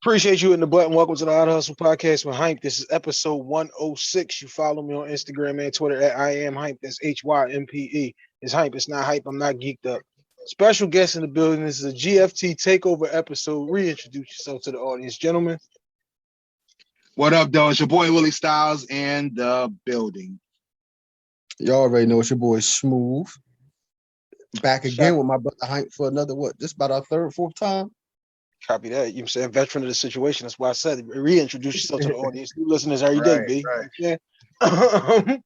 Appreciate you hitting the button. Welcome to the Hot Hustle Podcast with Hype. This is episode 106. You follow me on Instagram and Twitter at I am Hype. That's HYMPE. It's Hype. It's not hype. I'm not geeked up. Special guest in the building. This is a GFT takeover episode. Reintroduce yourself to the audience, gentlemen. What up, though? It's your boy Willie Stylez in the building. Y'all already know it's your boy Smooth. Back Shot, again with my brother Hank for another This about our third, fourth time. copy that. You know what I'm saying? Veteran of the situation. That's why I said reintroduce yourself to the audience. New listeners every day, Right, B. right, You know what I'm saying?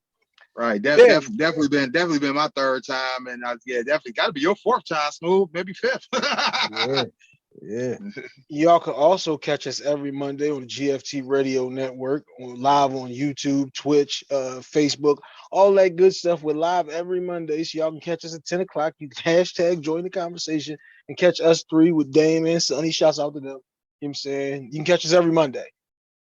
right. Yeah. Definitely been my third time, and definitely got to be your fourth time, Smooth, maybe fifth. Yeah, yeah. Y'all can also catch us every Monday on the GFT Radio Network, live on YouTube, Twitch, Facebook, all that good stuff. We're live every Monday, so y'all can catch us at 10 o'clock. You can hashtag join the conversation and catch us three with Dame and Sonny. Shouts out to them. You know what I'm saying? You can catch us every Monday.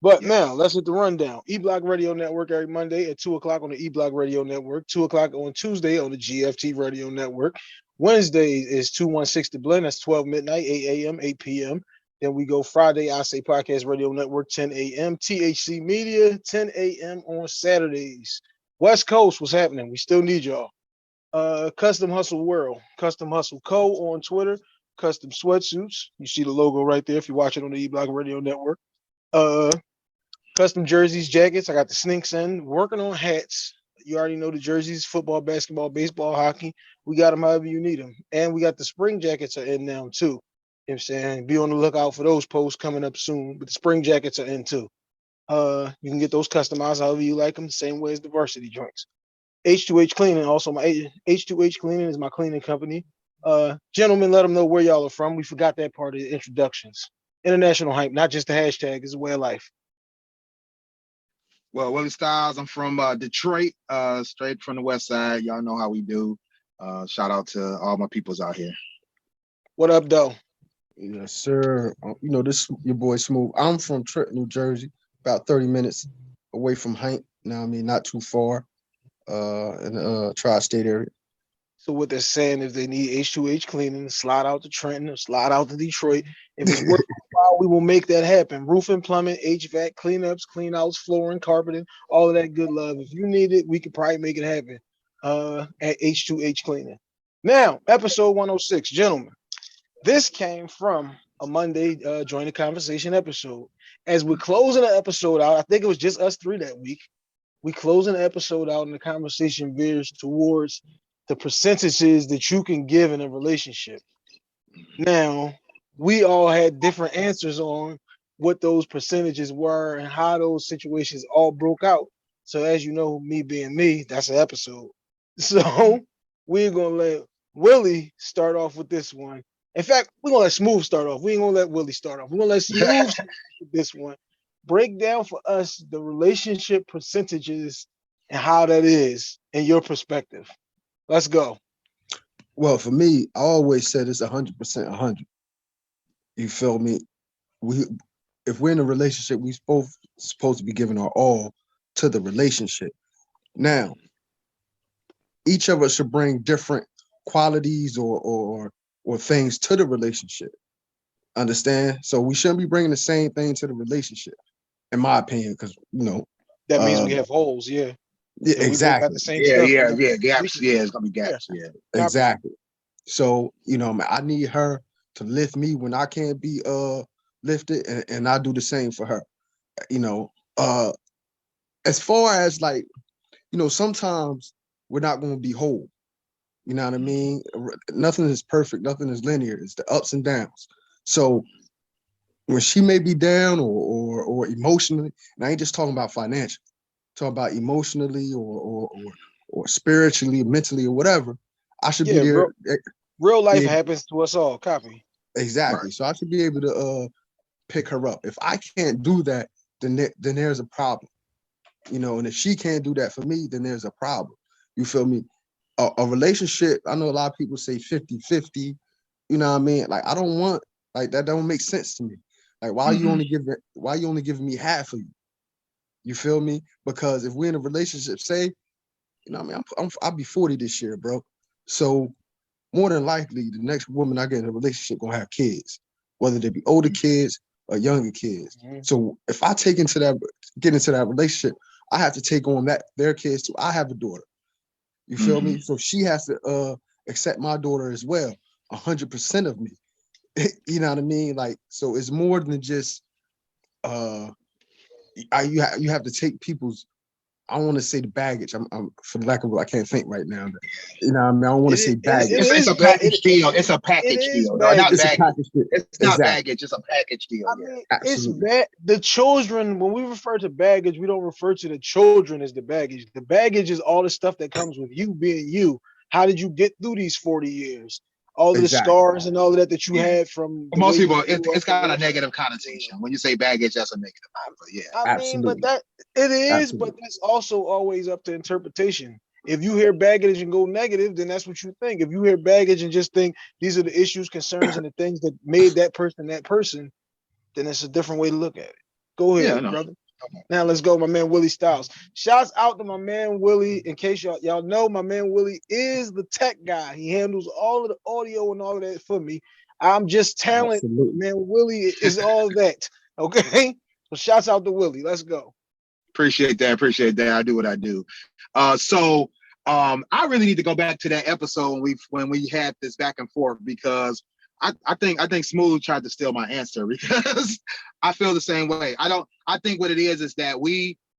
But Yes. now let's hit the rundown. E-Block Radio Network every Monday at 2 o'clock on the E-Block Radio Network, 2 o'clock on Tuesday on the GFT Radio Network. Wednesday is 216 The Blend. That's 12 midnight, 8 a.m., 8 p.m. Then we go Friday, I Say Podcast Radio Network, 10 a.m. THC Media, 10 a.m. on Saturdays. West Coast, what's happening? We still need y'all. Custom Hustle World, Custom Hustle Co. on Twitter, Custom Sweatsuits. You see the logo right there if you watch it on the E-Block Radio Network. Custom jerseys, jackets. I got the sneaks in. Working on hats. You already know the jerseys, football, basketball, baseball, hockey. We got them however you need them. And we got the spring jackets are in now too. You know what I'm saying? Be on the lookout for those posts coming up soon. But the spring jackets are in too. You can get those customized however you like them, the same way as the varsity joints. H2H Cleaning, also my H2H Cleaning is my cleaning company. Gentlemen, let them know where y'all are from. We forgot that part of the introductions. International hype, not just the hashtag, it's a way of life. Well, Willie Styles, I'm from Detroit, straight from the West Side. Y'all know how we do. Shout out to all my peoples out here. What up, though? Yes, sir. This your boy Smooth. I'm from Trenton, New Jersey, about 30 minutes away from Hank. Now, I mean, not too far, in the tri-state area. So what they're saying, if they need H2H cleaning, slide out to Trenton or slide out to Detroit. If it's worth our while, we will make that happen. Roofing, plumbing, HVAC, cleanups, clean outs, flooring, carpeting, all of that good love. If you need it, we could probably make it happen at H2H Cleaning. Now, episode 106, gentlemen. This came from a Monday Join the Conversation episode. As we're closing the episode out, I think it was just us three that week. We closing the episode out and the conversation veers towards the percentages that you can give in a relationship. Now, we all had different answers on what those percentages were and how those situations all broke out. So, as you know, me being me, that's an episode. So, we're going to let Willie start off with this one. In fact, we're going to let Smooth start off. We ain't going to let Willie start off. We're going to let Smooth start with this one. Break down for us the relationship percentages and how that is in your perspective. Let's go. Well, for me, I always said it's 100%, 100. You feel me? If we're in a relationship, we both supposed to be giving our all to the relationship. Now, each of us should bring different qualities or things to the relationship. Understand? So we shouldn't be bringing the same thing to the relationship, in my opinion, because That means we have holes, yeah. yeah, We both got exactly, the same Yeah, stuff. gaps. Yeah, it's gonna be gaps. Yeah. exactly. So I need her to lift me when I can't be lifted, and I do the same for her. You know, uh, as far as like sometimes we're not going to be whole. You know what I mean? Nothing is perfect. Nothing is linear. It's the ups and downs. So when she may be down or emotionally, and I ain't just talking about financial, talking about emotionally or spiritually, mentally, or whatever, I should be Yeah, there. real life Yeah, happens to us all. Copy. exactly. Right. So I should be able to pick her up. If I can't do that, then there's a problem. And if she can't do that for me, then there's a problem. You feel me? A relationship, I know a lot of people say 50-50. You know what I mean? Like, I don't want, like, that don't make sense to me. Like, why you only giving me half of you? You feel me? Because if we're in a relationship, say, what I mean, I'll be 40 this year, bro. So more than likely, the next woman I get in a relationship gonna have kids, whether they be older kids younger kids. Mhm. So if I get into that relationship, I have to take on their kids too. I have a daughter. You feel me? So she has to accept my daughter as well, 100% of me. You know what I mean? Like, so it's more than just you have to take people's. I don't want to say the baggage. I'm for the lack of I can't think right now. You know what I mean? I don't want to say It baggage. It's is a bad. package deal. It's a It package is deal. No, not It's a baggage. baggage. package deal. It's not Exactly. baggage. It's a package deal. I Yeah. mean, it's Absolutely. bad. The children, when we refer to baggage, we don't refer to the children as the baggage. The baggage is all the stuff that comes with you being you. How did you get through these 40 years? All of the Exactly. scars and all of that you Yeah. had from For the way most you people, grew up it's and got a whatever. negative connotation. When you say baggage, that's a negative. But yeah. I mean, but Absolutely. that it is, but Absolutely. that's also always up to interpretation. If you hear baggage and go negative, then that's what you think. If you hear baggage and just think these are the issues, concerns, and the things that made that person, then it's a different way to look at it. Go Yeah, I ahead, know. brother. Now let's go, my man Willie Styles. Shouts out to my man Willie. In case y'all know, my man Willie is the tech guy. He handles all of the audio and all of that for me. I'm just talent. Absolutely. Man, Willie is all that. Okay. So shouts out to Willie. Let's go. Appreciate that. Appreciate that. I do what I do. I really need to go back to that episode when we had this back and forth because I think Smooth tried to steal my answer because I feel the same way. I think what it is that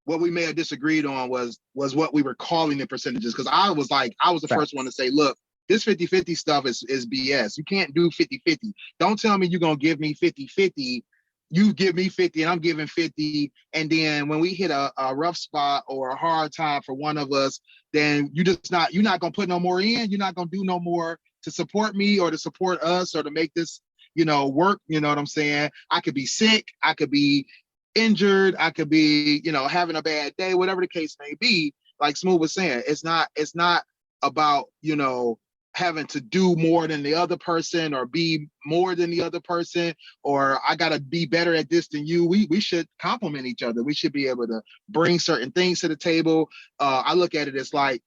what we may have disagreed on was what we were calling the percentages. Because I was the Fact. first one to say, look, this 50-50 stuff is BS. You can't do 50-50. Don't tell me you're gonna give me 50-50. You give me 50 and I'm giving 50. And then when we hit a rough spot or a hard time for one of us, then you're not gonna put no more in. You're not gonna do no more to support me or to support us or to make this, work. You know what I'm saying? I could be sick, I could be injured, I could be, having a bad day, whatever the case may be. Like Smooth was saying, it's not about, having to do more than the other person or be more than the other person, or I gotta be better at this than you. We should complement each other. We should be able to bring certain things to the table. I look at it as like,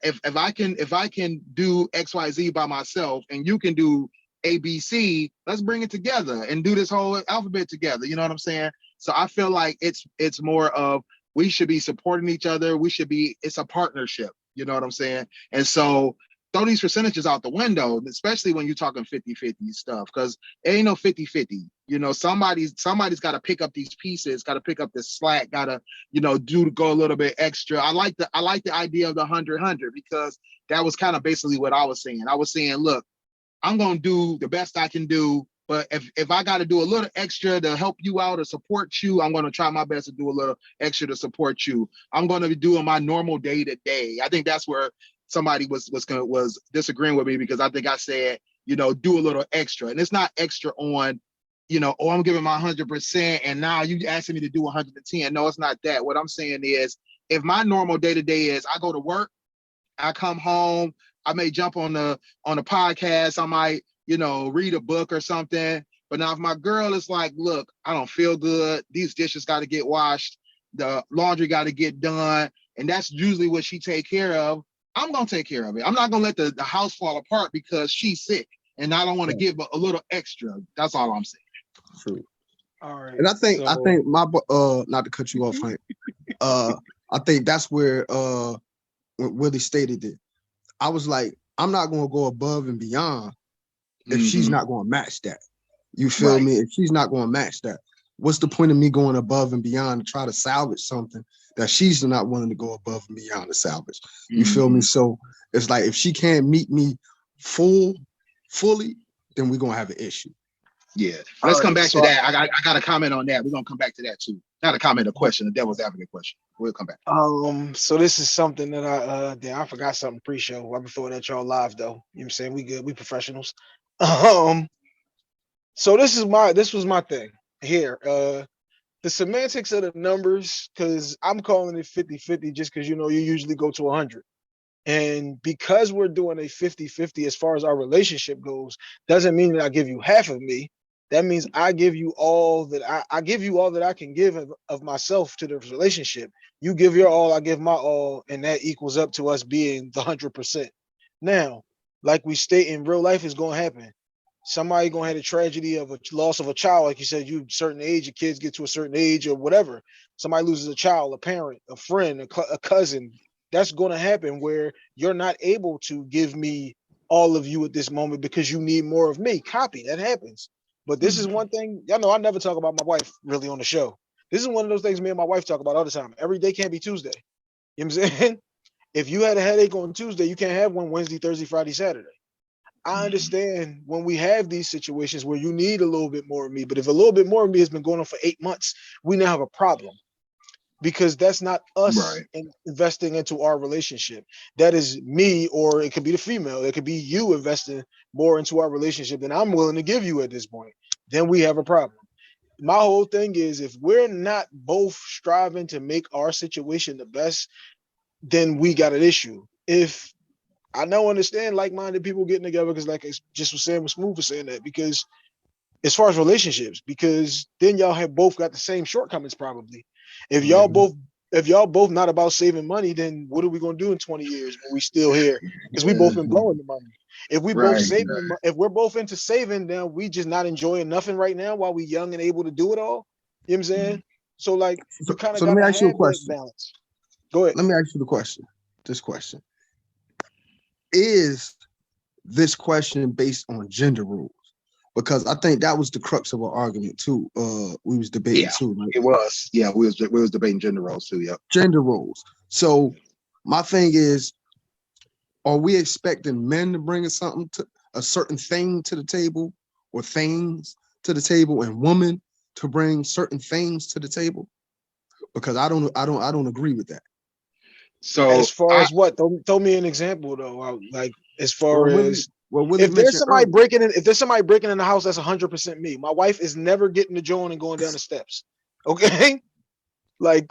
if I can do XYZ by myself and you can do ABC, let's bring it together and do this whole alphabet together. You know what I'm saying? So I feel like it's more of we should be supporting each other. It's a partnership. You know what I'm saying? And so throw these percentages out the window, especially when you're talking 50-50 stuff, because it ain't no 50-50. Somebody's got to pick up these pieces, got to pick up this slack, got to, go a little bit extra. I like the idea of the 100-100 because that was kind of basically what I was saying. I was saying, look, I'm going to do the best I can do. But if I got to do a little extra to help you out or support you, I'm going to try my best to do a little extra to support you. I'm going to be doing my normal day to day. I think that's where somebody was disagreeing with me because I think I said, do a little extra. And it's not extra on, I'm giving my 100% and now you asking me to do 110. No, it's not that. What I'm saying is if my normal day to day is I go to work, I come home, I may jump on the podcast, I might, read a book or something. But now if my girl is like, look, I don't feel good, these dishes got to get washed, the laundry got to get done, and that's usually what she take care of, I'm gonna take care of it. I'm not gonna let the house fall apart because she's sick and I don't want to give a little extra. That's all I'm saying. True. All right. And I think So my not to cut you off, Hank. I think that's where when Willie stated it. I was like, I'm not gonna go above and beyond if she's not gonna match that. You feel Right. me? If she's not gonna match that, what's the point of me going above and beyond to try to salvage something that she's not willing to go above and beyond to salvage? You feel me? So it's like if she can't meet me fully, then we're gonna have an issue. Yeah. all Let's come right. back to So that. I got a comment on that. We're gonna come back to that too. Not a comment, a question, a devil's advocate question. We'll come back. so this is something that I forgot something pre-show. I'm throwing at y'all live though. You know what I'm saying? We good, we professionals. Um, so this was my thing here. The semantics of the numbers, because I'm calling it 50-50 just because you usually go to 100. And because we're doing a 50-50 as far as our relationship goes, doesn't mean that I give you half of me. That means I give you all that I give you all that I can give of myself to the relationship. You give your all, I give my all, and that equals up to us being the 100%. Now, like we state in real life is gonna happen. somebody gonna have a tragedy of a loss of a child, like you said, you certain age, your kids get to a certain age or whatever. Somebody loses a child, a parent, a friend, a cousin. That's gonna happen where you're not able to give me all of you at this moment because you need more of me. Copy that happens. But this is one thing, y'all know I never talk about my wife really on the show. This is one of those things me and my wife talk about all the time. Every day can't be Tuesday. You know what I'm saying? If you had a headache on Tuesday, you can't have one Wednesday, Thursday, Friday, Saturday. I understand when we have these situations where you need a little bit more of me, but if a little bit more of me has been going on for 8 months, we now have a problem because that's not us Right. investing into our relationship. That is me, or it could be the female. It could be you investing more into our relationship than I'm willing to give you at this point. Then we have a problem. My whole thing is if we're not both striving to make our situation the best, then we got an issue. If I don't understand like-minded people getting together because, like I just was saying, was Smooth was saying that because as far as relationships, because then y'all have both got the same shortcomings probably. If y'all Mhm. both if y'all both not about saving money, then what are we gonna do in 20 years when we still here? Because we both been Mhm. blowing the money. If we both Right. saving, if we're both into saving, then we just not enjoying nothing right now while we young and able to do it all. You know what I'm saying? So like you So, kind of so let me gotta ask you a have that question. balance. Go ahead. Let me ask you the question. This question is this question based on gender roles? Because I think that was the crux of our argument too. We was debating Yeah, too, right? it was. Yeah, we was debating gender roles too. Yep. Gender roles. So my thing is, are we expecting men to bring us something to a certain thing to the table or things to the table, and women to bring certain things to the table? Because I don't agree with that. As So far I as what? Throw me an example though. Like as Well, far Willie, as well, Willie if there's mentioned somebody earlier. breaking in, if there's somebody breaking in the house, that's 100% me. My wife is never getting the joint and going down the steps. Okay, like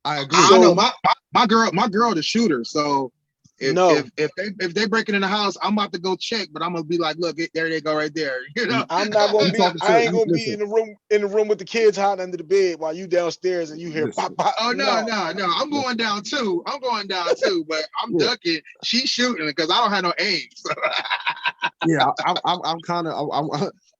I agree. I know so. my girl the shooter. So No, if they breaking in the house, I'm about to go check, but I'm gonna be like, look, there they go right there. You know. I'm not gonna You be. talking I to ain't gonna be listen, in the room with the kids hiding under the bed while you downstairs and you hear pop listen. pop. Oh no, No, no, no! I'm going Listen. down too. I'm going down too, but I'm Yeah, ducking. She's shooting because I don't have no aim. So. yeah. I'm kind of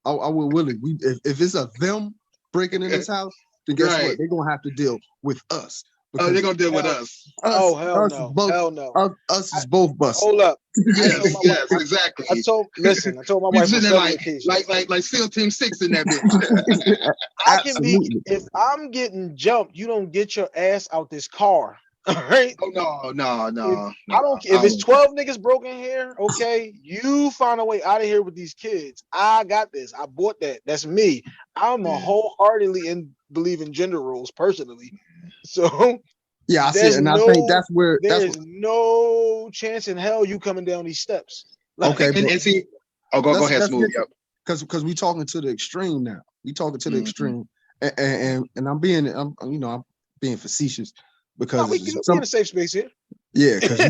I with Willie. If it's a them breaking in this house, then guess what? Right. They're gonna have to deal with us Oh, they're because gonna deal with hell, us. oh us hell us is no, both hell no. us I, is both busted. hold up. I told Yes, my wife. yes, I exactly. told listen. I told my We wife on sitting there several occasions. like SEAL Team 6 in that bitch. I can be Absolutely. if I'm getting jumped, you don't get your ass out this car. All right. Oh no, no, If no, no. I don't if I it's won't. 12 niggas broken here, okay, you find a way out of here with these kids. I got this. I bought that. That's me. I'm a wholeheartedly in believe in gender roles personally. So Yeah, I see it, and I think there that's is what. no chance in hell you coming down these steps. Okay, Like but And see, oh go let's ahead, let's smooth. get to Yep. because we talking to the extreme now. We talking to the Mhm. extreme, and I'm I'm being facetious no, because we it's can be in some a safe space here. yeah, because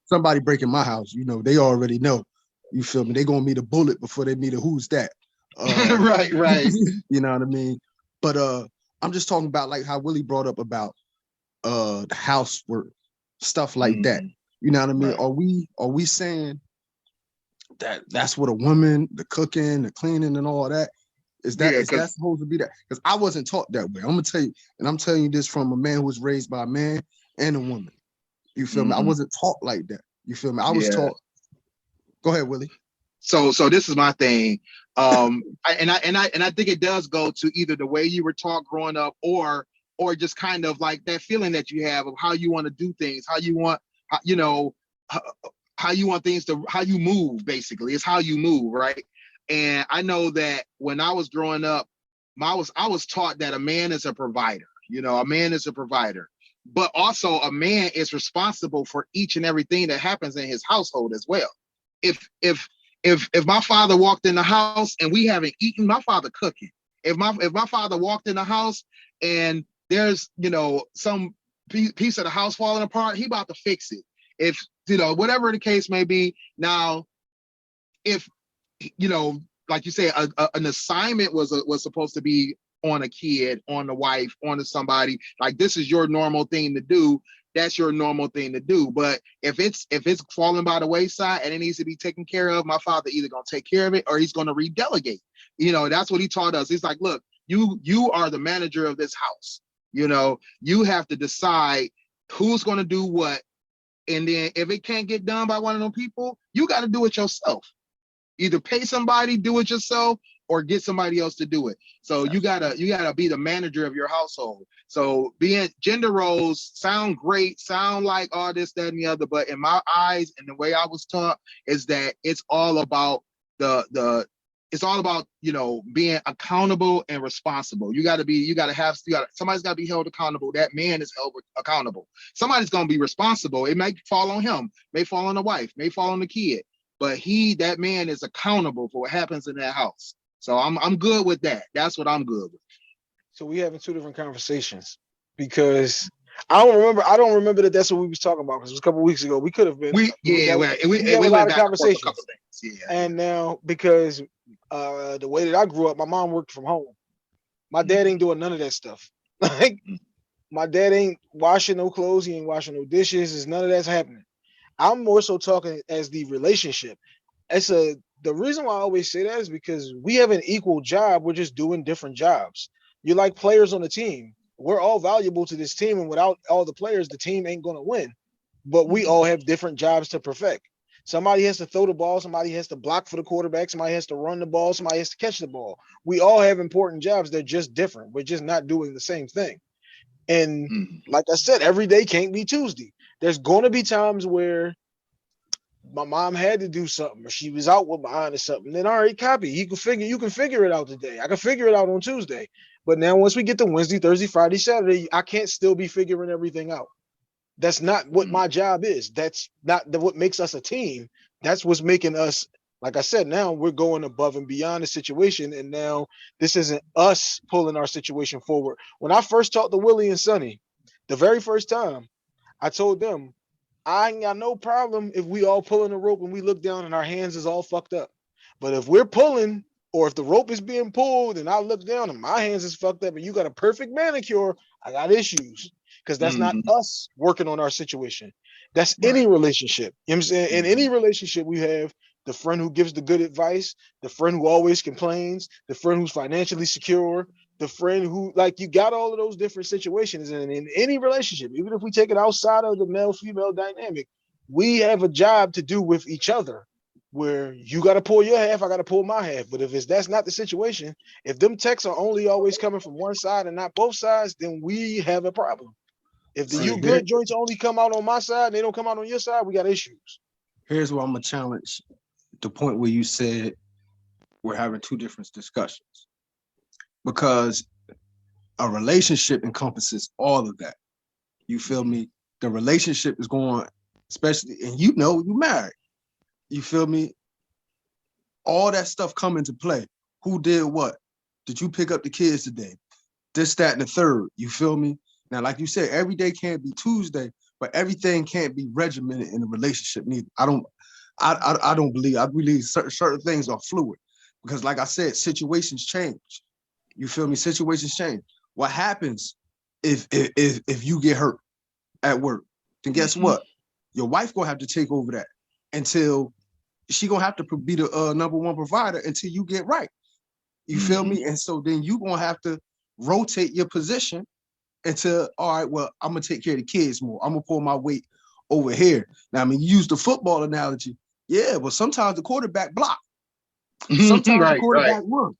somebody breaking my house, they already know. You feel me? They gonna meet a bullet before they meet a who's that. Right, right. You know what I mean? But I'm just talking about like how Willie brought up about the housework, stuff like that. Mhm. You know what I mean? Right. Are we saying that's what a woman, the cooking, the cleaning, and all that is that Yeah, is that because supposed to be that? Because I wasn't taught that way. I'm gonna tell you, and I'm telling you this from a man who was raised by a man and a woman. You feel me? I wasn't taught like that. You feel me? I was yeah. taught. Go ahead, Willie. So this is my thing. I think it does go to either the way you were taught growing up or just kind of like that feeling that you have of how you want to do things, how you want you know how, how you want things to how you move basically. It's how you move, right? And I know that when I was growing up, I was taught that a man is a provider. A man is a provider. But also a man is responsible for each and everything that happens in his household as well. If if my father walked in the house and we haven't eaten, my father cooking. If my father walked in the house and there's some piece of the house falling apart, he about to fix it. If whatever the case may be. Now, if you know, like you say, an assignment was supposed to be on a kid, on the wife, on somebody. Like, this is your normal thing to do. That's your normal thing to do. But if it's falling by the wayside and it needs to be taken care of, my father either gonna take care of it or he's gonna redelegate. That's what he taught us. He's like, look, you are the manager of this house. You have to decide who's gonna do what. And then if it can't get done by one of them people, you got to do it yourself. Either pay somebody, do it yourself, or get somebody else to do it. So you gotta be the manager of your household. So being gender roles sound great, sound like all this, that, and the other, but in my eyes and the way I was taught is that it's all about being accountable and responsible. Somebody's got to be held accountable. That man is held accountable. Somebody's going to be responsible. It may fall on him, may fall on the wife, may fall on the kid, but that man is accountable for what happens in that house. So I'm good with that. That's what I'm good with. So we having two different conversations because I don't remember that that's what we was talking about because it was a couple of weeks ago. We could have been. We had a lot of conversations. Yeah. And now because the way that I grew up, my mom worked from home. My dad ain't doing none of that stuff. Like my dad ain't washing no clothes. He ain't washing no dishes. None of that's happening. I'm more so talking as the relationship. The reason why I always say that is because we have an equal job. We're just doing different jobs. You're like players on the team. We're all valuable to this team, and without all the players, the team ain't going to win. But we all have different jobs to perfect. Somebody has to throw the ball. Somebody has to block for the quarterback. Somebody has to run the ball. Somebody has to catch the ball. We all have important jobs. They're just different. We're just not doing the same thing. And like I said, every day can't be Tuesday. There's going to be times where my mom had to do something or she was out with behind or something. Then all right, copy. You can figure it out today. I can figure it out on Tuesday. But now once we get to Wednesday, Thursday, Friday, Saturday, I can't still be figuring everything out. That's not what my job is. That's not what makes us a team. That's what's making us, like I said, now we're going above and beyond the situation. And now this isn't us pulling our situation forward. When I first talked to Willie and Sonny, the very first time, I told them, I ain't got no problem if we all pulling the rope and we look down and our hands is all fucked up. But if we're pulling or if the rope is being pulled and I look down and my hands is fucked up and you got a perfect manicure, I got issues. Because that's not us working on our situation. That's any relationship. You know what I'm saying? In any relationship we have, the friend who gives the good advice, the friend who always complains, the friend who's financially secure, the friend who, like, you got all of those different situations. And in any relationship, even if we take it outside of the male-female dynamic, we have a job to do with each other where you got to pull your half, I got to pull my half. But if that's not the situation, if them texts are only always coming from one side and not both sides, then we have a problem. If the you good joints only come out on my side, they don't come out on your side, we got issues. Here's where I'm going to challenge the point where you said we're having two different discussions. Because a relationship encompasses all of that. You feel me? The relationship is going, especially, and you married. You feel me? All that stuff come into play. Who did what? Did you pick up the kids today? This, that, and the third. You feel me? Now, like you said, every day can't be Tuesday, but everything can't be regimented in a relationship neither. I don't believe. I believe certain things are fluid because, like I said, situations change. You feel me? Situations change. What happens if you get hurt at work? Then guess what? Your wife gonna have to take over that until she gonna have to be the number one provider until you get right. You feel me? And so then you gonna have to rotate your position until, all right, well, I'm gonna take care of the kids more. I'm gonna pull my weight over here. Now, I mean, you use the football analogy. Yeah, but sometimes the quarterback block. Sometimes the quarterback run.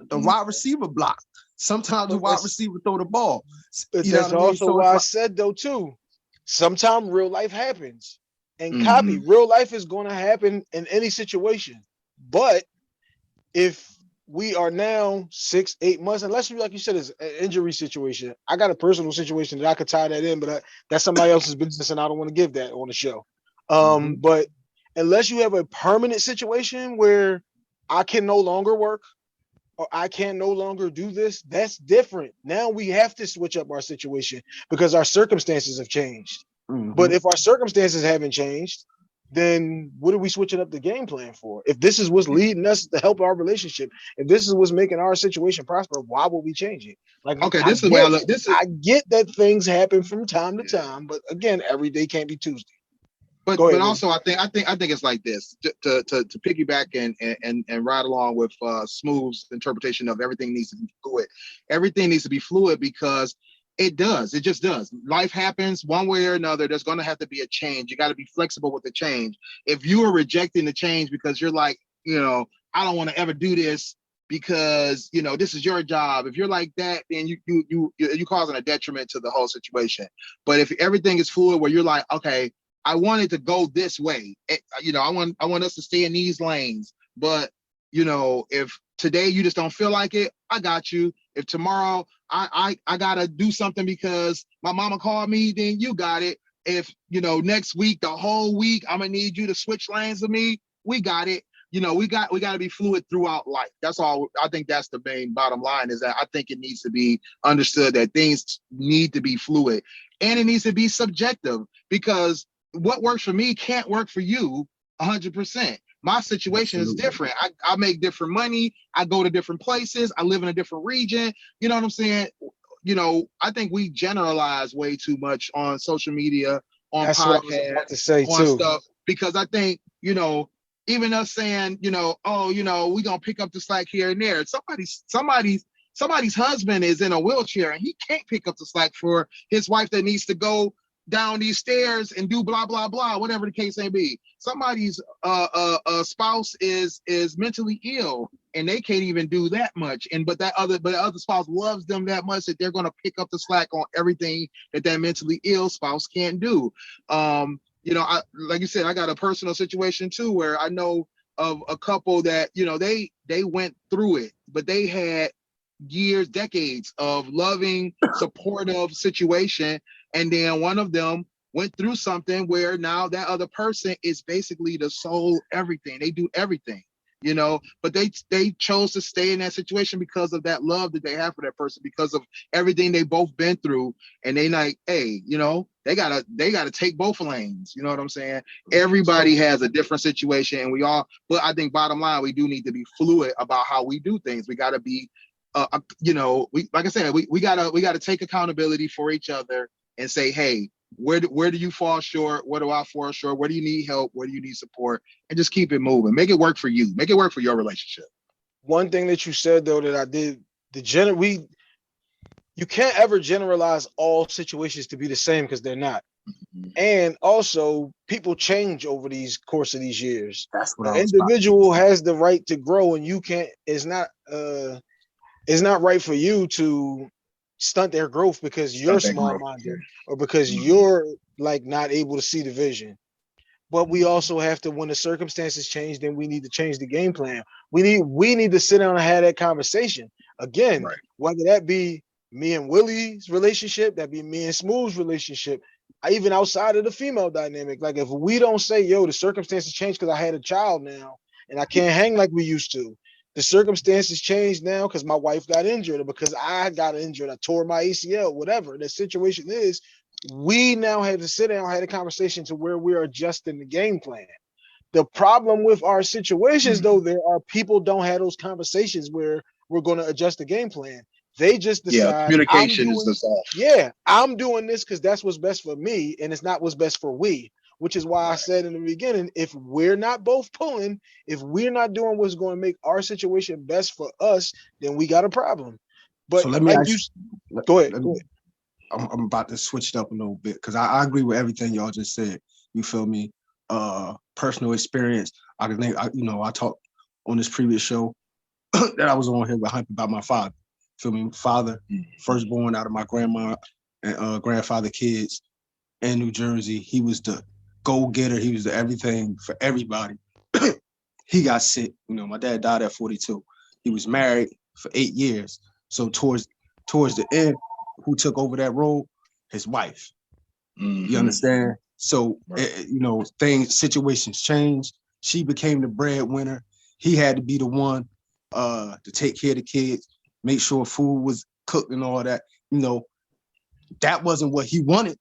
The wide receiver block. Sometimes the wide receiver throw the ball. That's also why I said, though, too, sometimes real life happens. And copy, real life is going to happen in any situation. But if we are now 6-8 months, unless you, like you said, is an injury situation. I got a personal situation that I could tie that in, but that's somebody else's business, and I don't want to give that on the show. But unless you have a permanent situation where I can no longer work or I can no longer do this, that's different. Now we have to switch up our situation because our circumstances have changed. But if our circumstances haven't changed, then what are we switching up the game plan for? If this is what's leading us to help our relationship, if this is what's making our situation prosper, why would we change it? Like Okay, this is the way I look. This is I get that things happen from time to yeah. time, but again, every day can't be Tuesday. But Go ahead, also I think it's like this to piggyback and ride along with Smooth's interpretation of everything needs to be fluid. Everything needs to be fluid because it just does. Life happens one way or another. There's going to have to be a change. You got to be flexible with the change. If you are rejecting the change because you're like, I don't want to ever do this because this is your job. If you're like that, then you causing a detriment to the whole situation. But if everything is fluid, where you're like, okay, I want it to go this way. I want us to stay in these lanes. But if today you just don't feel like it, I got you. If tomorrow I gotta do something because my mama called me, then you got it. If next week, the whole week, I'm gonna need you to switch lanes with me, we got it. We got to be fluid throughout life. That's all. I think that's the main bottom line, is that I think it needs to be understood that things need to be fluid, and it needs to be subjective, because what works for me can't work for you 100%. My situation is different. I make different money. I go to different places. I live in a different region. You know what I'm saying? I think we generalize way too much on social media, on That's what I was about podcasts, to say on too. stuff, because I think, even us saying, we gonna pick up the slack here and there. Somebody's husband is in a wheelchair and he can't pick up the slack for his wife that needs to go down these stairs and do blah blah blah, whatever the case may be. Somebody's spouse is mentally ill and they can't even do that much, but the other spouse loves them that much that they're going to pick up the slack on everything that mentally ill spouse can't do. I, like you said, I got a personal situation too where I know of a couple that they went through it, but they had years, decades of loving, supportive situation. And then one of them went through something where now that other person is basically the sole everything. They do everything, but they chose to stay in that situation because of that love that they have for that person, because of everything they both been through. And they like, hey, they gotta take both lanes. You know what I'm saying? Everybody has a different situation, and but I think bottom line, we do need to be fluid about how we do things. We gotta be like I said, we gotta take accountability for each other and say, hey, where do you fall short? Where do I fall short? Where do you need help? Where do you need support? And just keep it moving. Make it work for you. Make it work for your relationship. One thing that you said though that I did, you can't ever generalize all situations to be the same, because they're not. And also, people change over these course of these years. That's what An individual has the right to grow, and you can't. It's not right for you to stunt their growth because you're small-minded or because you're like not able to see the vision. But we also have to, when the circumstances change, then we need to change the game plan. We need to sit down and have that conversation again, whether that be me and Willie's relationship, that be me and Smooth's relationship, even outside of the female dynamic. Like if we don't say, yo, the circumstances change because I had a child now and I can't hang like we used to. The circumstances changed now because my wife got injured, or because I got injured, I tore my ACL, whatever the situation is. We now have to sit down and have a conversation to where we're adjusting the game plan. The problem with our situations, though, there are people don't have those conversations where we're going to adjust the game plan. They just decide, communication is the soft. Yeah, I'm doing this because that's what's best for me, and it's not what's best for we. Which is why I said in the beginning, if we're not both pulling, if we're not doing what's going to make our situation best for us, then we got a problem. But so let me like go ahead. I'm about to switch it up a little bit because I agree with everything y'all just said. You feel me? Personal experience. I talked on this previous show that I was on here about my father. Feel me? Father, firstborn out of my grandma and grandfather kids in New Jersey. He was the go-getter. He was the everything for everybody. He got sick. My dad died at 42. He was married for 8 years. So towards the end, who took over that role? His wife. You understand? So, situations changed. She became the breadwinner. He had to be the one to take care of the kids, make sure food was cooked and all that. That wasn't what he wanted.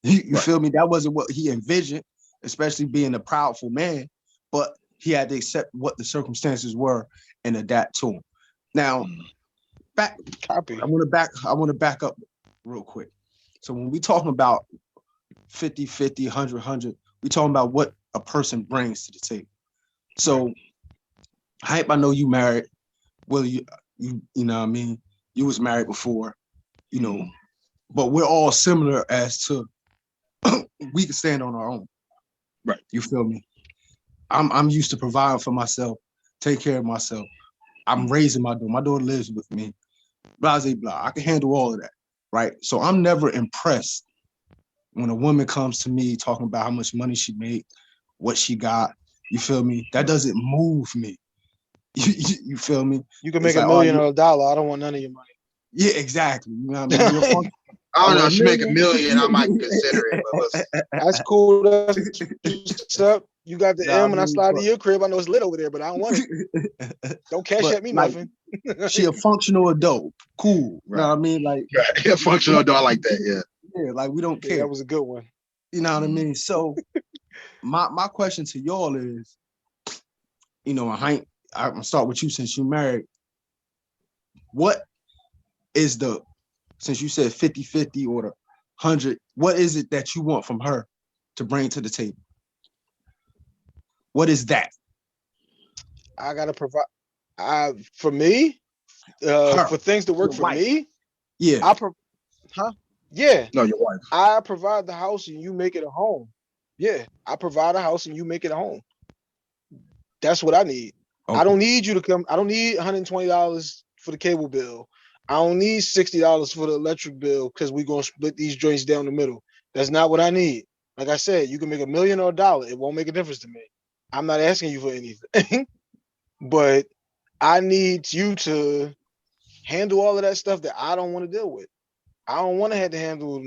You feel me? That wasn't what he envisioned. especially being a proudful man, but he had to accept what the circumstances were and adapt to them. Now, back Copy. I want to back up real quick. So when we talking about 50-50, 100-100, we talking about what a person brings to the table. So Hype, I know you married. Well, you know what I mean? You was married before, you know, but we're all similar as to we can stand on our own. Right. You feel me? I'm used to providing for myself, take care of myself. I'm raising my daughter. My daughter lives with me. Blah, blah, blah. I can handle all of that. Right. So I'm never impressed when a woman comes to me talking about how much money she made, what she got. You feel me? That doesn't move me. You feel me? You can It's make a like, million or $1. I don't want none of your money. yeah, exactly. You know what I mean? You're fun- I I don't know. want If a she make a million. million, I might consider it. But listen, That's cool. That's what's up. You got the Nah, I M and I mean, slide to your crib. I know it's lit over there, but I don't want it. Don't cash but at me like nothing. she a functional adult. Cool. You know right. what I mean? Like Right. A functional dog like that. Yeah. yeah, like we don't Yeah, that care. was a good one. You know what I mean? So my question to y'all is, you know, I'm gonna start with you since you married. What is the, since you said 50-50 or the 100, what is it that you want from her to bring to the table? What is that? I gotta provide. For me, Her, for things to work your for wife. me, Yeah. huh? Yeah, No, your wife. I provide the house and you make it a home. Yeah, I provide a house and you make it a home. That's what I need. I Okay. don't need you to come. I don't need $120 for the cable bill. I don't need $60 for the electric bill because we're gonna split these joints down the middle. That's not what I need. Like I said, you can make a million or $1. It won't make a difference to me. I'm not asking you for anything, but I need you to handle all of that stuff that I don't want to deal with. I don't want to have to handle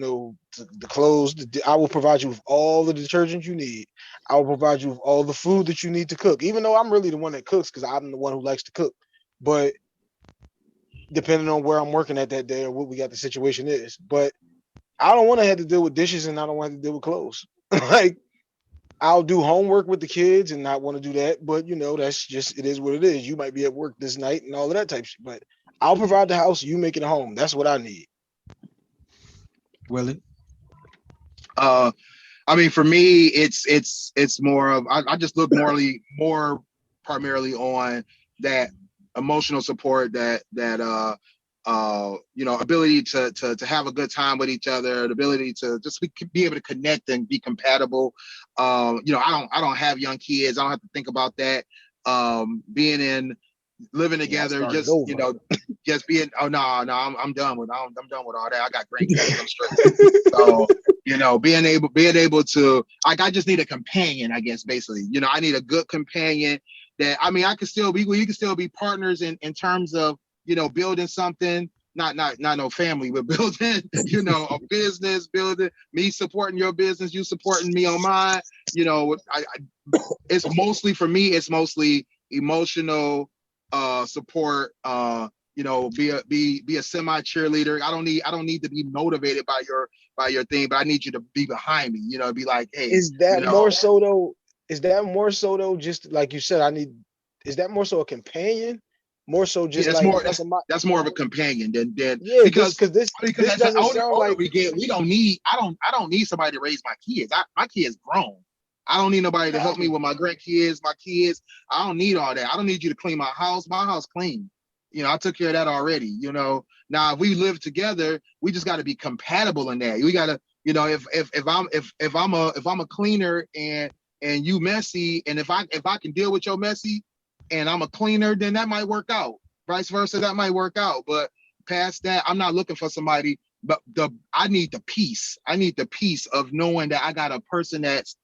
the clothes. I will provide you with all the detergent you need. I will provide you with all the food that you need to cook. Even though I'm really the one that cooks because I'm the one who likes to cook. But depending on where I'm working at that day or what we got the situation is. But I don't want to have to deal with dishes and I don't want to deal with clothes. Like I'll do homework with the kids and not want to do that. But you know, that's just it is what it is. You might be at work this night and all of that type of shit. But I'll provide the house, you make it a home. That's what I need. Willie. I mean, for me, it's more of I just look more primarily on that emotional support, you know, ability to have a good time with each other, the ability to just be able to connect and be compatible. You know, I don't have young kids. I don't have to think about that. Being in living Yeah, I together, started just you over. know, just being. Oh no, I'm done with I'm done with all that. I got grandkids. I'm straight. So you know, being able to like, I just need a companion. I guess basically, you know, I need a good companion that I mean, I can still be. We can still be partners in terms of you know building something. Not no family, but building, you know, a business, building me supporting your business, you supporting me on mine. You know, it's mostly for me. It's mostly emotional support. You know, be a semi cheerleader. I don't need to be motivated by your thing, but I need you to be behind me. You know, be like, hey, Is you that more know, so though? Is that more so though? Just like you said, I need. Is that more so a companion? More so yeah, just like that's more of a companion than yeah. This because because this as the doesn't sound older like we get, we don't need I don't need somebody to raise my kids. My kids grown. I don't need nobody to help me copy. with my grandkids, my kids. I don't need all that. I don't need you to clean my house. My house clean. You know, I took care of that already. You know, now if we live together, we just got to be compatible in that. We got to, you know, if I'm a cleaner and you messy, and if I can deal with your messy, and I'm a cleaner, then that might work out. Vice versa, that might work out. But past that, I'm not looking for somebody. But I need the peace. I need the peace of knowing that I got a person that's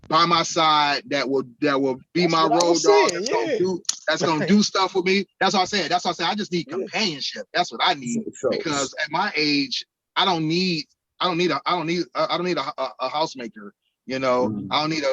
by my side that will be That's my what I road was dog. saying. Yeah. That's gonna do stuff with me. That's what I said. That's what I said. I just need Yeah. companionship. That's what I need So because at my age, I don't need a housemaker. You know, Mm. I don't need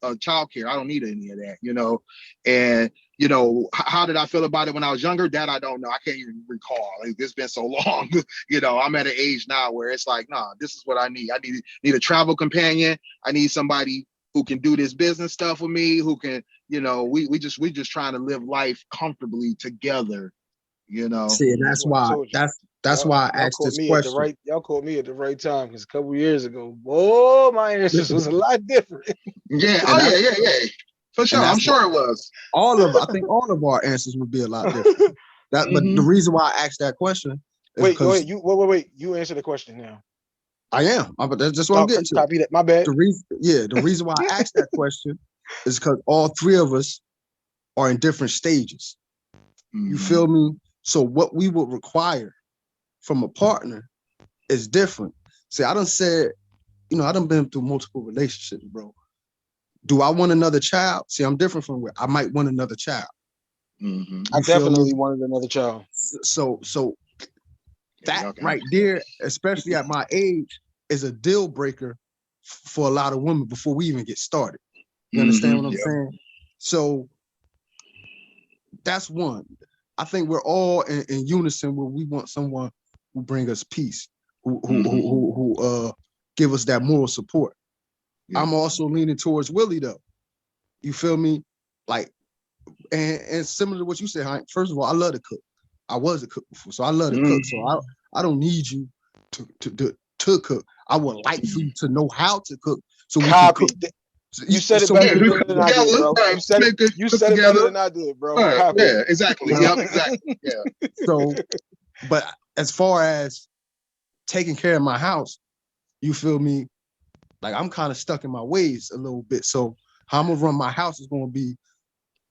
a child care. I don't need any of that. You know, and you know, how did I feel about it when I was younger? That I don't know. I can't even recall. Like, it's been so long. You know, I'm at an age now where it's like, nah, this is what I need. I need a travel companion. I need somebody who can do this business stuff with me. Who can, you know, we just trying to live life comfortably together. You know. See, and That's what I told you. that's why I Y'all asked caught this me at the question. right. Y'all caught me at the right time because a couple years ago, boy, my answers was a lot different. Yeah. And Oh that's yeah. For sure. I'm that's what sure it was. I think all of our answers would be a lot different. But the Hmm. reason why I asked that question is Wait, go because ahead. Wait. You answer the question now. I am. But that's just what I'm Oh, getting to. copy that. My bad. The reason why I asked that question is because all three of us are in different stages. You Hmm. feel me? So what we would require from a partner is different. See, I done said, I done been through multiple relationships, bro. Do I want another child? See, I'm different from where I might want another child. Hmm. I You feel me? definitely wanted another child. So Yeah, that y'all can. right there, especially at my age, is a deal breaker for a lot of women before we even get started. You understand Hmm. what I'm Yeah. saying? So that's one. I think we're all in unison where we want someone who bring us peace, Hmm. who give us that moral support. Yeah. I'm also leaning towards Willie though. You feel me? Like, and similar to what you said, Hank, first of all, I love to cook. I was a cook before, so I love to cook. So Hmm. I don't need you to cook. I would like for you to know how to cook so we can cook. Copy. You said it So we better Yeah, can we cook cook than I together. did, together. bro. Right. You Cook said it better together. than I did, bro. Right. Copy. Yeah. Exactly. You know? Yep. Exactly. Yeah. So, but as far as taking care of my house, you feel me? Like I'm kind of stuck in my ways a little bit. So how I'm gonna run my house is gonna be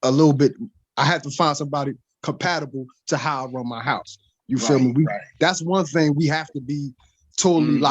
a little bit. I have to find somebody compatible to how I run my house. You feel Right. me? Right. That's one thing we have to be totally Hmm.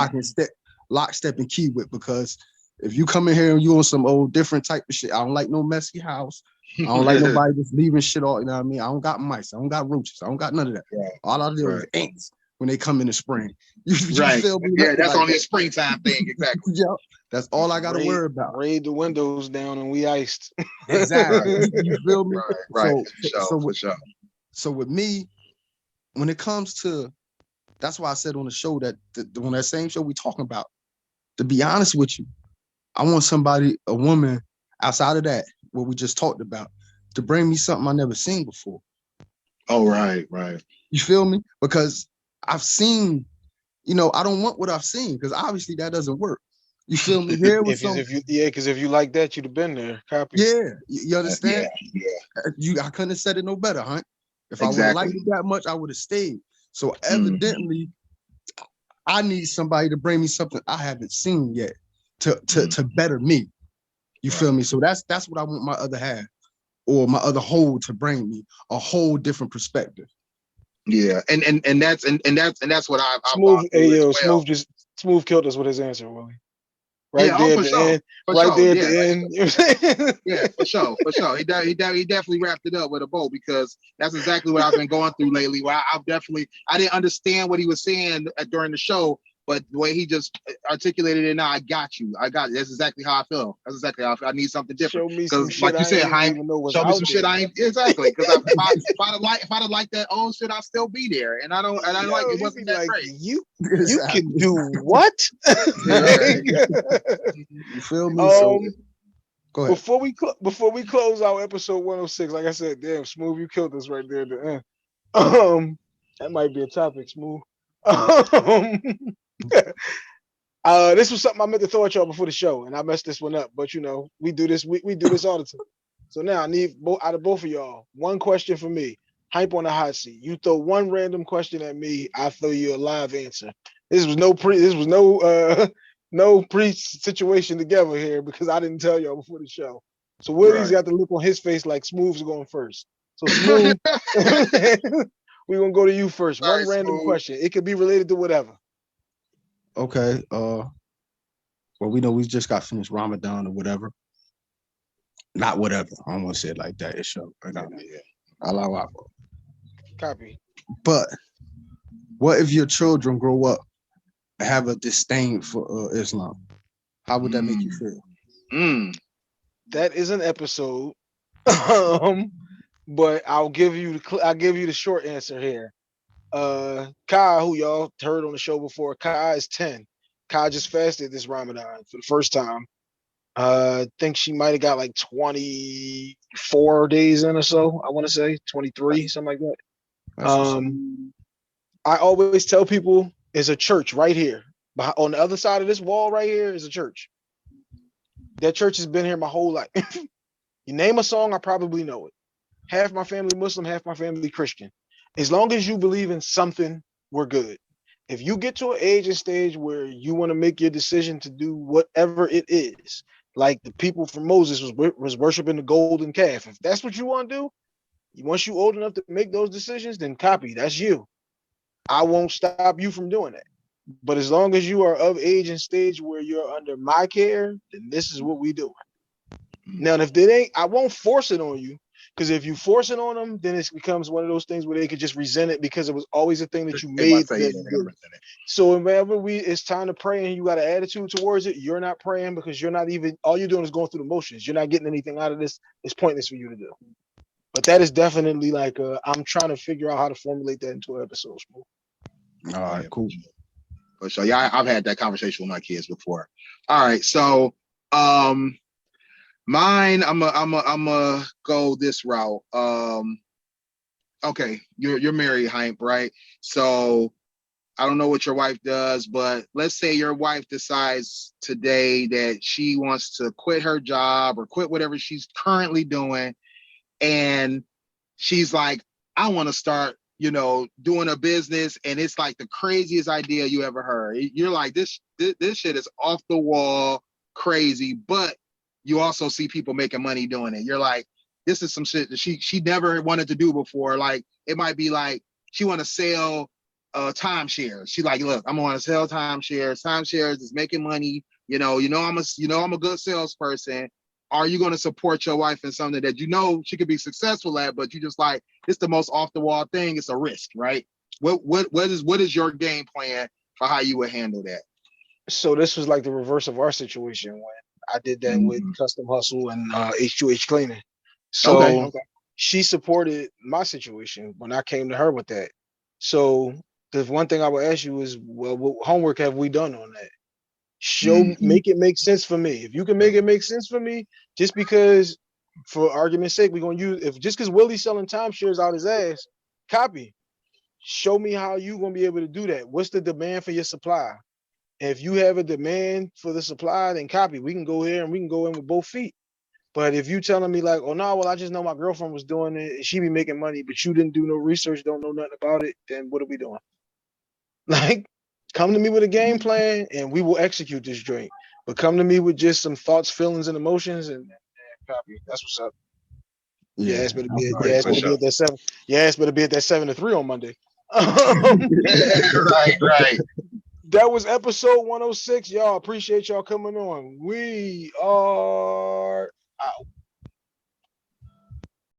lock, step, and key with, because if you come in here and you on some old different type of shit, I don't like no messy house. I don't like nobody just leaving shit all, you know what I mean? I don't got mice. I don't got roaches. I don't got none of that. Right. All I do is Right. ants when they come in the spring. You Right. feel me? Yeah. That's Like, only a springtime thing. Exactly. yeah, that's all I got to Raid, worry about. raid the windows down and we iced. Exactly. Right. You feel me? Right. Right. So, For sure. so, For with, sure. so with me, when it comes to, that's why I said on the show that on that same show we talking about, to be honest with you, I want somebody, a woman outside of that, what we just talked about, to bring me something I never seen before. Oh, right. Right. You feel me? Because I've seen, I don't want what I've seen, because obviously that doesn't work. You feel me? Here was some, Because if you like that, you'd have been there. Copy. yeah, you Yeah. understand? Yeah. I couldn't have said it no better, huh? If I would have liked Exactly. it that much, I would have stayed. So Hmm. evidently, I need somebody to bring me something I haven't seen yet Hmm. to better me. You feel Right. me? So that's what I want my other half or my other whole to bring me, a whole different perspective. Yeah. And that's what I've Smooth, gone hey through as yo, well. Smooth killed us with his answer, Willie. Right Yeah. Oh, there at for the sure. end. For Right sure. there at Yeah. the Like. end. You know what I'm saying? Yeah, for sure, for sure. He definitely wrapped it up with a bow, because that's exactly what I've been going through lately. Where I didn't understand what he was saying during the show, but the way he just articulated it now, I got you. I got it. That's exactly how I feel. That's exactly how I feel. I need something different, Show me some because, shit like you I said, ain't Hank, even know was show me out some shit there. I ain't exactly. Because if I'd have liked that old shit, I'd still be there, and I like Yo, it you be wasn't that like, great. you can Exactly. do what? Right. You feel me? So um, go ahead. before we close out episode 106, like I said, damn, Smooth, you killed us right there at the end. Um, that might be a topic, Smooth. Um, this was something I meant to throw at y'all before the show, and I messed this one up. But we do this. We do this all the time. So now I need out of both of y'all one question for me. Hype on the hot seat. You throw one random question at me. I throw you a live answer. This was no pre. This was no no pre situation together here because I didn't tell y'all before the show. So Willie's Right. got the look on his face like Smooth's going first. So Smooth, we're gonna go to you first. All One right, random Smooth. question. It could be related to whatever. Okay. Well, we know we just got finished Ramadan or whatever. Not whatever. I don't want to say it like that. It's show. Yeah, yeah. Allah Akbar. Copy. But what if your children grow up and have a disdain for Islam? How would that make you feel? That is an episode. But I'll give you the short answer here. Kai, who y'all heard on the show before, Kai is 10. Kai just fasted this Ramadan for the first time. I think she might have got like 24 days in or so. I want to say 23, something like that. I always tell people there's a church right here. On the other side of this wall right here is a church. That church has been here my whole life. You name a song, I probably know it. Half my family Muslim, half my family Christian. As long as you believe in something, we're good. If you get to an age and stage where you want to make your decision to do whatever it is, like the people from Moses was worshiping the golden calf. If that's what you want to do, once you old enough to make those decisions, then copy. That's you. I won't stop you from doing that. But as long as you are of age and stage where you're under my care, then this is what we do. Now, if they ain't, I won't force it on you. Because if you force it on them, then it becomes one of those things where they could just resent it because it was always a thing that you made. So whenever it's time to pray and you got an attitude towards it, you're not praying because you're not even, all you're doing is going through the motions. You're not getting anything out of this. It's pointless for you to do. But that is definitely like, I'm trying to figure out how to formulate that into an episode. All right, cool. So yeah, I've had that conversation with my kids before. All right, so mine, I'm a go this route. Okay, you're married, Hype, right? So I don't know what your wife does, but let's say your wife decides today that she wants to quit her job or quit whatever she's currently doing, and she's like, I want to start, doing a business, and it's like the craziest idea you ever heard. You're like, this shit is off the wall crazy, but you also see people making money doing it. You're like, this is some shit that she never wanted to do before. Like, it might be like she want to sell timeshares. She's like, look, I'm going to sell timeshares. Timeshares is making money. I'm a good salesperson. Are you going to support your wife in something that she could be successful at, but you just like, it's the most off the wall thing. It's a risk, right? What is your game plan for how you would handle that? So this was like the reverse of our situation when I did that with Custom Hustle and H2H Cleaning. So she supported my situation when I came to her with that. So the one thing I would ask you is, well, what homework have we done on that? Make it make sense for me. If you can make it make sense for me, just because, for argument's sake, we're gonna use just because Willie's selling timeshares out his ass, copy. Show me how you gonna be able to do that. What's the demand for your supply? If you have a demand for the supply, then copy. We can go here and we can go in with both feet. But if you telling me like, oh no, well, I just know my girlfriend was doing it, she be making money, but you didn't do no research, don't know nothing about it, then what are we doing? Like, come to me with a game plan and we will execute this drink. But come to me with just some thoughts, feelings, and emotions, and copy. That's what's up. Yeah, it's better be at that 7. Yeah, it's better be at that 7 to 3 on Monday. Right. That was episode 106. Y'all, appreciate y'all coming on. We are out.